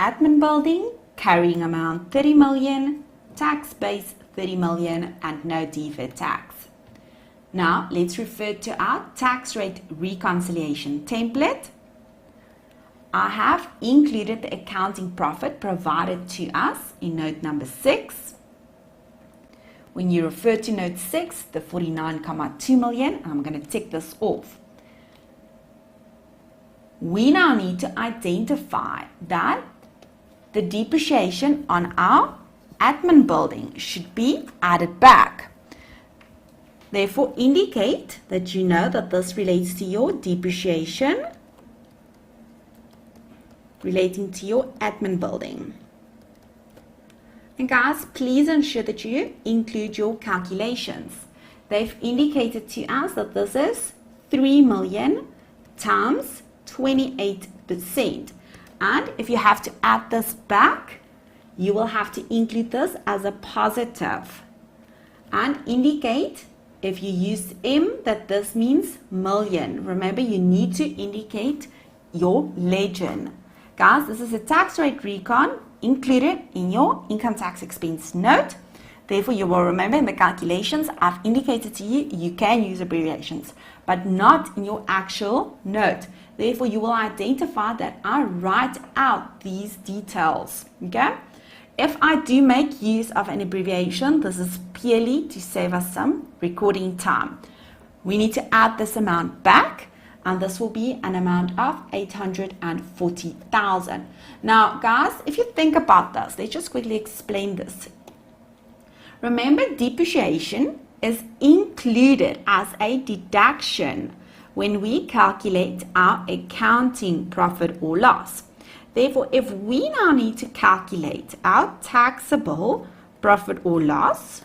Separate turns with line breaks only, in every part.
admin building, carrying amount 30 million, tax base 30 million, and no deferred tax. Now, let's refer to our tax rate reconciliation template. I have included the accounting profit provided to us in note number 6. When you refer to note 6, the 49.2 million, I'm going to tick this off. We now need to identify that the depreciation on our admin building should be added back. Therefore, indicate that you know that this relates to your depreciation relating to your admin building. And guys, please ensure that you include your calculations. They've indicated to us that this is 3 million times 28%. And if you have to add this back, you will have to include this as a positive. And indicate, if you use M, that this means million. Remember, you need to indicate your legend. Guys, this is a tax rate recon included in your income tax expense note. Therefore, you will remember in the calculations I've indicated to you, you can use abbreviations, but not in your actual note. Therefore, you will identify that I write out these details. Okay? If I do make use of an abbreviation, this is purely to save us some recording time. We need to add this amount back, and this will be an amount of 840,000. Now, guys, if you think about this, let's just quickly explain this. Remember, depreciation is included as a deduction when we calculate our accounting profit or loss. Therefore, if we now need to calculate our taxable profit or loss,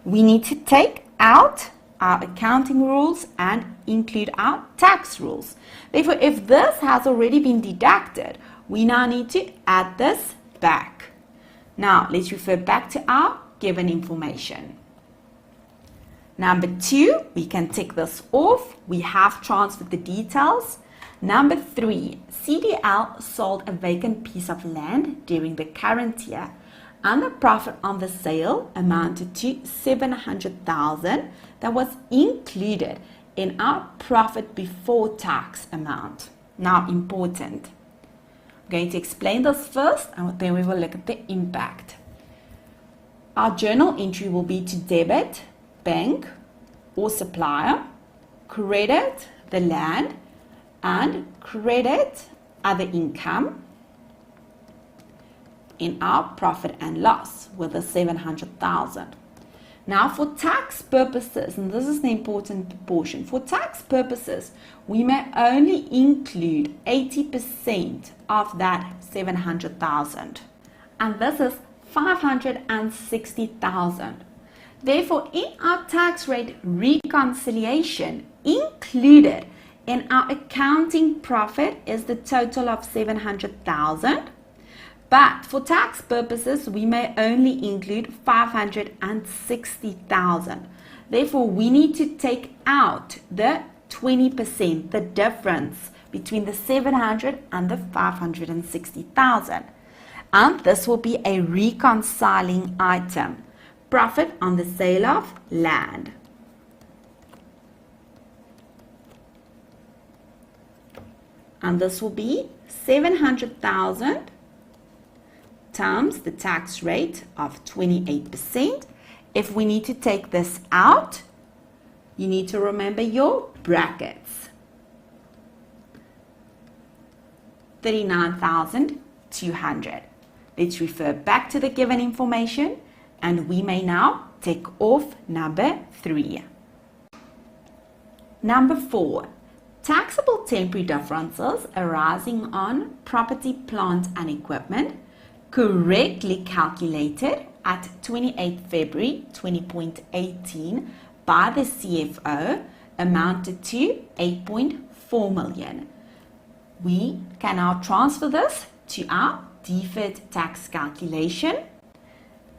we need to take out our accounting rules and include our tax rules. Therefore, if this has already been deducted, we now need to add this back. Now, let's refer back to our given information. Number 2, we can tick this off. We have transferred the details. Number 3, CDL sold a vacant piece of land during the current year, and the profit on the sale amounted to 700,000 that was included in our profit before tax amount. Now, important. I'm going to explain this first, and then we will look at the impact. Our journal entry will be to debit bank or supplier, credit the land, and credit other income in our profit and loss with the 700,000. Now, for tax purposes, and this is the important portion, for tax purposes, we may only include 80% of that 700,000, and this is 560,000. Therefore, in our tax rate reconciliation, included in our accounting profit is the total of 700,000. But for tax purposes, we may only include 560,000. Therefore, we need to take out the 20%, the difference between the 700 and the 560,000. And this will be a reconciling item. Profit on the sale of land. And this will be 700,000 times the tax rate of 28%. If we need to take this out, you need to remember your brackets. 39,200. Let's refer back to the given information, and we may now take off number 3. Number 4. Taxable temporary differences arising on property, plant and equipment correctly calculated at 28 February 20.18 by the CFO amounted to 8.4 million. We can now transfer this to our deferred tax calculation.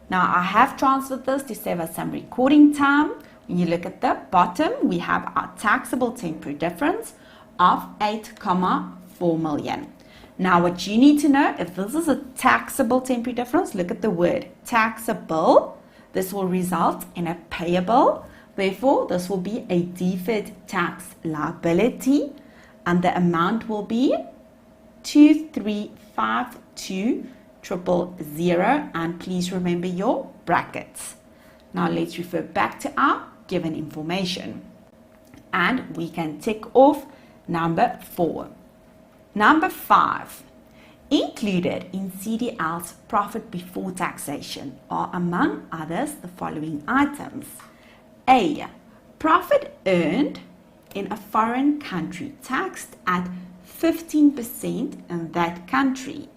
Now, I have transferred this to save us some recording time. When you look at the bottom, we have our taxable temporary difference of 8.4 million. Now what you need to know, if this is a taxable temporary difference, look at the word taxable. This will result in a payable. Therefore, this will be a deferred tax liability, and the amount will be 2352000, and please remember your brackets. Now let's refer back to our given information, and we can tick off number 4. Number 5. Included in CDL's profit before taxation are, among others, the following items. A. Profit earned in a foreign country taxed at 15% in that country.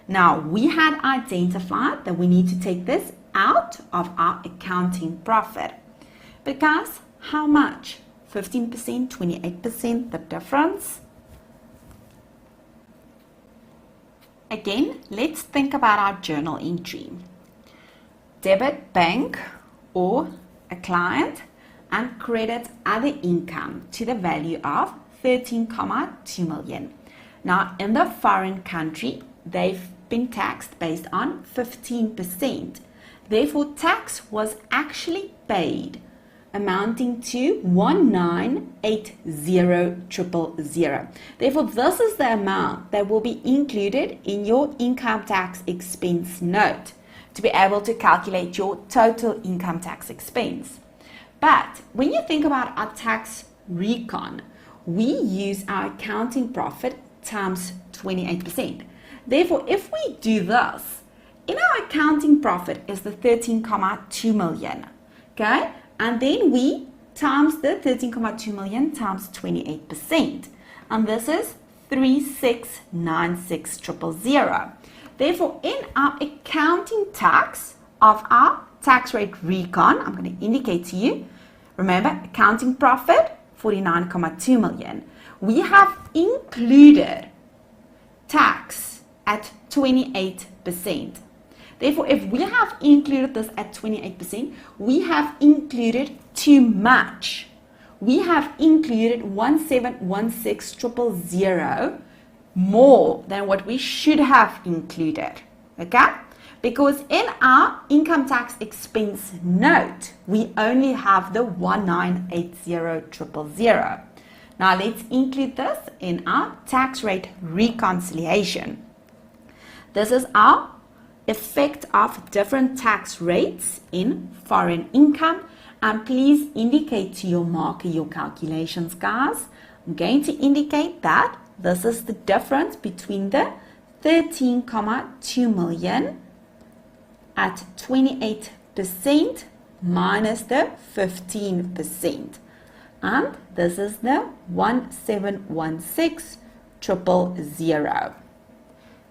Now, we had identified that we need to take this out of our accounting profit. Because how much? 15%, 28%, the difference? Again, let's think about our journal entry. Debit bank or a client and credit other income to the value of 13,2 million. Now, in the foreign country, they've been taxed based on 15%. Therefore, tax was actually paid amounting to 1,980,000. Therefore, this is the amount that will be included in your income tax expense note to be able to calculate your total income tax expense. But when you think about our tax recon, we use our accounting profit times 28%. Therefore, if we do this, in our accounting profit is the 13,2 million, okay? And then we times the 13,2 million times 28. And this is 3696,000. Therefore, in our accounting tax of our tax rate recon, I'm going to indicate to you, remember, accounting profit, 49,2 million. We have included tax at 28%. Therefore, if we have included this at 28%, we have included too much. We have included 1,716,000 more than what we should have included. Okay? Because in our income tax expense note, we only have the 1,980,000. Now let's include this in our tax rate reconciliation. This is our effect of different tax rates in foreign income, and please indicate to your marker your calculations, guys. I'm going to indicate that this is the difference between the 13,2 million at 28% minus the 15%, and this is the 1,716,000.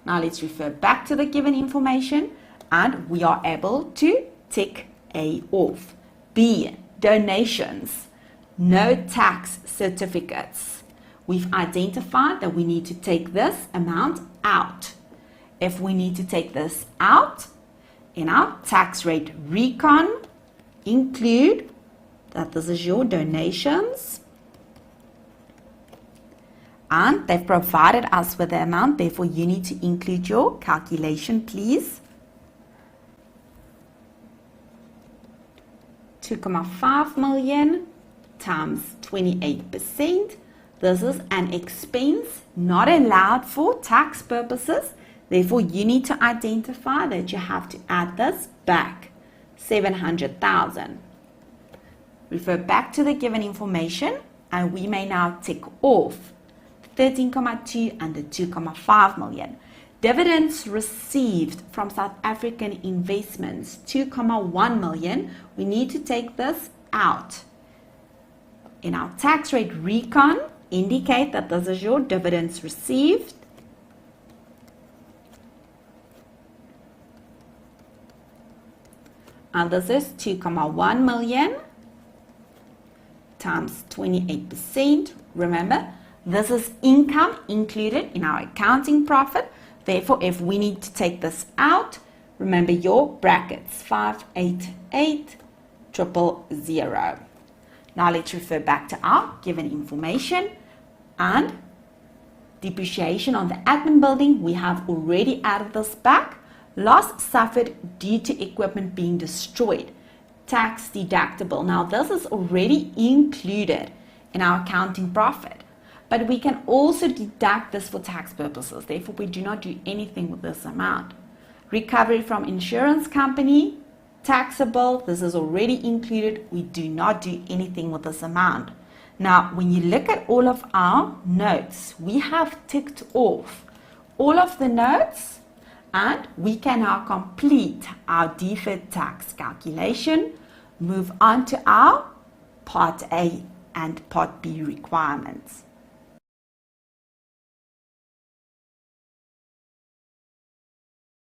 Now let's refer back to the given information, and we are able to tick A off. B, donations, no tax certificates. We've identified that we need to take this amount out. If we need to take this out, in our tax rate recon, include that this is your donations. And they've provided us with the amount, therefore you need to include your calculation, please. 2,5 million times 28%. This is an expense not allowed for tax purposes. Therefore, you need to identify that you have to add this back, 700,000. Refer back to the given information, and we may now tick off 13,2 and the 2,5 million. Dividends received from South African investments, 2,1 million. We need to take this out. In our tax rate recon, indicate that this is your dividends received. And this is 2,1 million times 28%. Remember, this is income included in our accounting profit. Therefore, if we need to take this out, remember your brackets, 588,000. Now let's refer back to our given information, and Depreciation on the admin building, we have already added this back. Loss suffered due to equipment being destroyed. Tax deductible. Now this is already included in our accounting profit, but we can also deduct this for tax purposes. Therefore, we do not do anything with this amount. Recovery from insurance company, taxable. This is already included. We do not do anything with this amount. Now, when you look at all of our notes, we have ticked off all of the notes, and we can now complete our deferred tax calculation, move on to our Part A and Part B requirements.